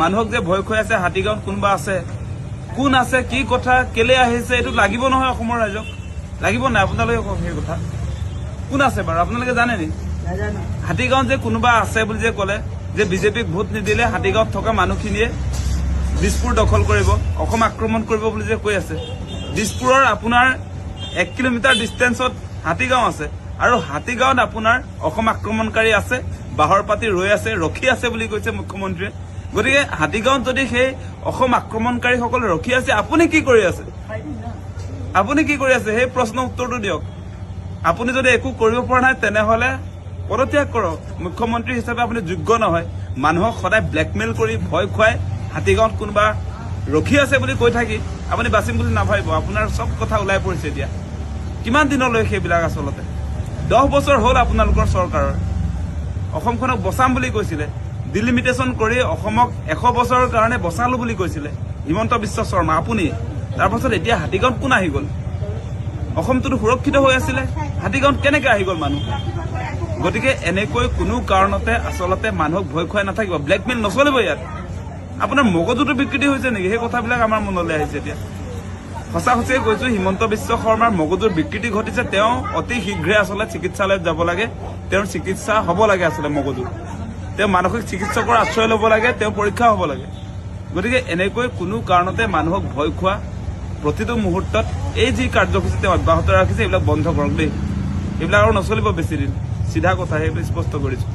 মানুহক যে ভয় খুৱাই আছে হাতীগাঁৱত কোনোবা আছে, কোন আছে, কি কথা, কেলে আহিছে, এইটো লাগিব নহয় অসমৰ ৰাইজক? লাগিব নাই? আপোনালোকে কওক সেই কথা। কোন আছে বাৰু আপোনালোকে জানে নি? হাতীগাঁৱত যে কোনোবা আছে বুলি যে ক'লে, যে বিজেপিক ভোট নিদিলে হাতীগাঁৱত থকা মানুহখিনিয়ে দিছপুৰ দখল কৰিব, অসম আক্ৰমণ কৰিব বুলি যে কৈ আছে। দিছপুৰৰ আপোনাৰ 1 কিলোমিটাৰ ডিষ্টেন্সত হাতীগাঁও আছে, আৰু হাতীগাঁৱত আপোনাৰ অসম আক্ৰমণকাৰী আছে, বাহৰ পাতি ৰৈ আছে, ৰখি আছে বুলি কৈছে মুখ্যমন্ত্ৰীয়ে। গতিকে হাতীগাঁৱত যদি সেই অসম আক্ৰমণকাৰীসকল ৰখি আছে, আপুনি কি কৰি আছে? আপুনি কি কৰি আছে? সেই প্ৰশ্নৰ উত্তৰটো দিয়ক। আপুনি যদি একো কৰিব পৰা নাই তেনেহলে পদত্যাগ কৰক। মুখ্যমন্ত্ৰী হিচাপে আপুনি যোগ্য নহয়। মানুহক সদায় ব্লেকমেইল কৰি ভয় খুৱাই হাতীগাঁৱত কোনোবা ৰখি আছে বুলি কৈ থাকি আপুনি বাচিম বুলি নাভাবিব। আপোনাৰ চব কথা ওলাই পৰিছে এতিয়া। কিমান দিনলৈ সেইবিলাক? আচলতে 10 বছৰ হ'ল আপোনালোকৰ চৰকাৰৰ। অসমখনক বচাম বুলি কৈছিলে, ডিলিমিটেশ্যন কৰি অসমক 100 বছৰৰ কাৰণে বচালো বুলি কৈছিলে হিমন্ত বিশ্ব শৰ্মা আপুনি। তাৰপাছত এতিয়া হাতীগাঁৱত কোন আহি গ'ল? অসমটোতো সুৰক্ষিত হৈ আছিলে, হাতীগাঁৱত কেনেকে আহি গ'ল মানুহ? গতিকে এনেকৈ কোনো কাৰণতে আচলতে মানুহক ভয় খুৱাই নাথাকিব, ব্লেকমেইল নচলিব ইয়াত। আপোনাৰ মগজুটো বিকৃতি হৈছে নেকি? সেই কথাবিলাক আমাৰ মনলৈ আহিছে এতিয়া। সঁচা সঁচাই কৈছো, হিমন্ত বিশ্ব শৰ্মাৰ মগজুৰ বিকৃতি ঘটিছে। তেওঁ অতি শীঘ্ৰে আচলতে চিকিৎসালয়ত যাব লাগে, তেওঁৰ চিকিৎসা হ'ব লাগে আচলতে মগজুৰ। তেওঁ মানসিক চিকিৎসকৰ আশ্ৰয় ল'ব লাগে, তেওঁ পৰীক্ষা হ'ব লাগে। গতিকে এনেকৈ কোনো কাৰণতে মানুহক ভয় খোৱা প্ৰতিটো মুহূৰ্তত এই যি কাৰ্যসূচী তেওঁ অব্যাহত ৰাখিছে, এইবিলাক বন্ধ কৰক দেই। এইবিলাক আৰু নচলিব বেছি দিন। চিধা কথা, সেইবিলাক স্পষ্ট কৰিছো।